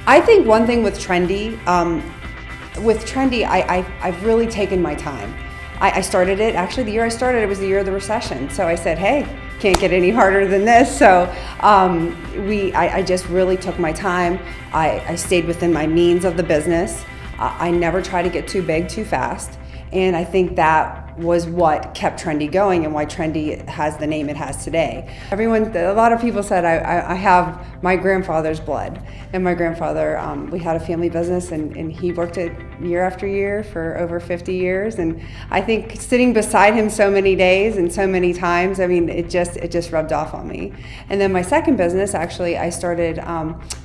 I think one thing with Trendy, I've really taken my time. I started it, actually the year I started, it was the year of the recession. So I said, hey, can't get any harder than this. So I just really took my time. I stayed within my means of the business. I never try to get too big too fast. And I think that was what kept Trendy going and why Trendy has the name it has today. A lot of people said I have my grandfather's blood. And my grandfather, we had a family business and he worked it year after year for over 50 years. And I think sitting beside him so many days and so many times, I mean, it just rubbed off on me. And then my second business, actually, I started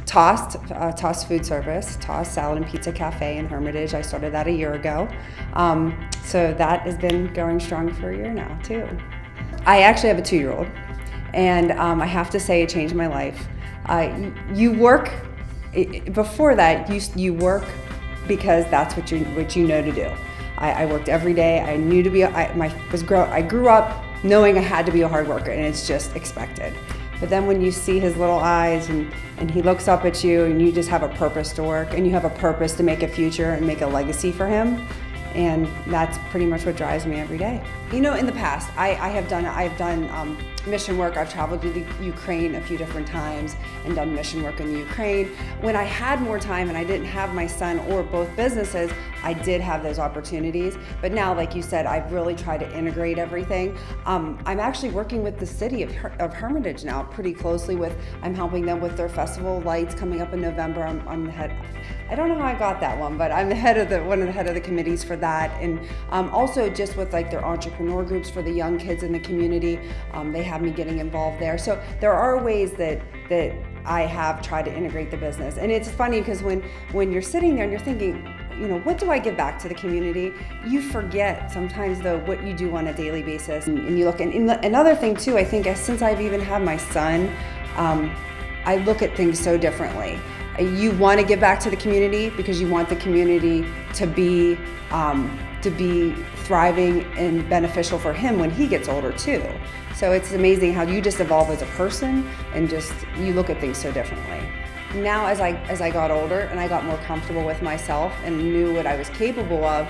Tossed Food Service, Tossed Salad and Pizza Cafe in Hermitage. I started that a year ago. So that has been going strong for a year now too. I actually have a 2-year-old, and I have to say it changed my life. You work, before that, you work because that's what you know to do. I worked every day. I knew to be, I grew up knowing I had to be a hard worker, and it's just expected. But then when you see his little eyes and he looks up at you and you just have a purpose to work and you have a purpose to make a future and make a legacy for him, and that's pretty much what drives me every day. You know, in the past, I've done mission work. I've traveled to the Ukraine a few different times and done mission work in the Ukraine. When I had more time and I didn't have my son or both businesses, I did have those opportunities. But now, like you said, I've really tried to integrate everything. I'm actually working with the city of Hermitage now pretty closely I'm helping them with their festival lights coming up in November. I'm the head. I don't know how I got that one, but I'm one of the head of the committees for that. And also just with like their entrepreneur groups for the young kids in the community, they have me getting involved there. So there are ways that I have tried to integrate the business. And it's funny because when you're sitting there and you're thinking, you know, what do I give back to the community? You forget sometimes though what you do on a daily basis. And you look, and another thing too, I think since I've even had my son, I look at things so differently. You want to give back to the community because you want the community to be thriving and beneficial for him when he gets older too. So it's amazing how you just evolve as a person and just you look at things so differently. Now as I got older and I got more comfortable with myself and knew what I was capable of,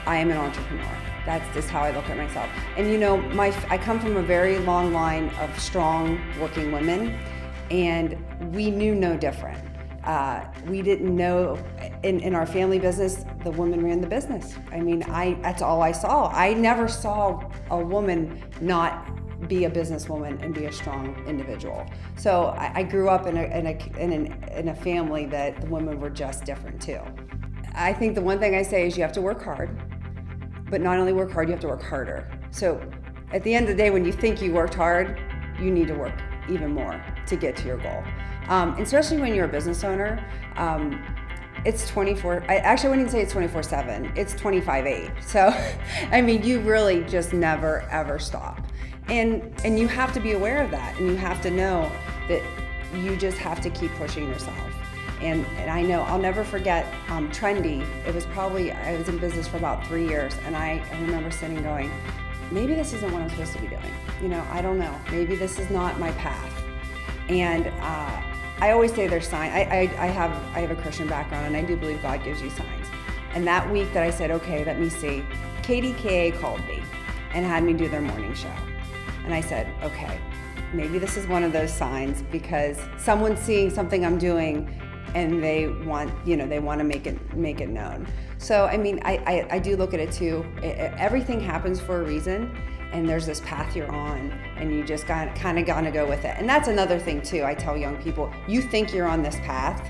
I am an entrepreneur. That's just how I look at myself. And you know, I come from a very long line of strong working women, and we knew no different. We didn't know, in our family business, the woman ran the business. I mean, that's all I saw. I never saw a woman not be a businesswoman and be a strong individual. So I grew up in a family that the women were just different too. I think the one thing I say is you have to work hard, but not only work hard, you have to work harder. So at the end of the day, when you think you worked hard, you need to work even more to get to your goal. Especially when you're a business owner, it's 24, actually I wouldn't even say it's 24/7, it's 25/8. So, I mean, you really just never ever stop. And you have to be aware of that, and you have to know that you just have to keep pushing yourself. And I know, I'll never forget Trendy. I was in business for about 3 years, and I remember sitting going, maybe this isn't what I'm supposed to be doing. You know, I don't know, maybe this is not my path. And I always say there's signs. I have a Christian background, and I do believe God gives you signs. And that week that I said, okay, let me see, KDKA called me and had me do their morning show. And I said, okay, maybe this is one of those signs, because someone's seeing something I'm doing and they want to make it known. So, I mean, I do look at it too. Everything happens for a reason, and there's this path you're on, and you just kind of got to go with it. And that's another thing too. I tell young people, you think you're on this path,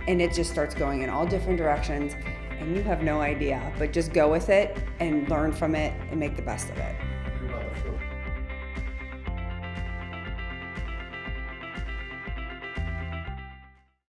and it just starts going in all different directions, and you have no idea, but just go with it and learn from it and make the best of it.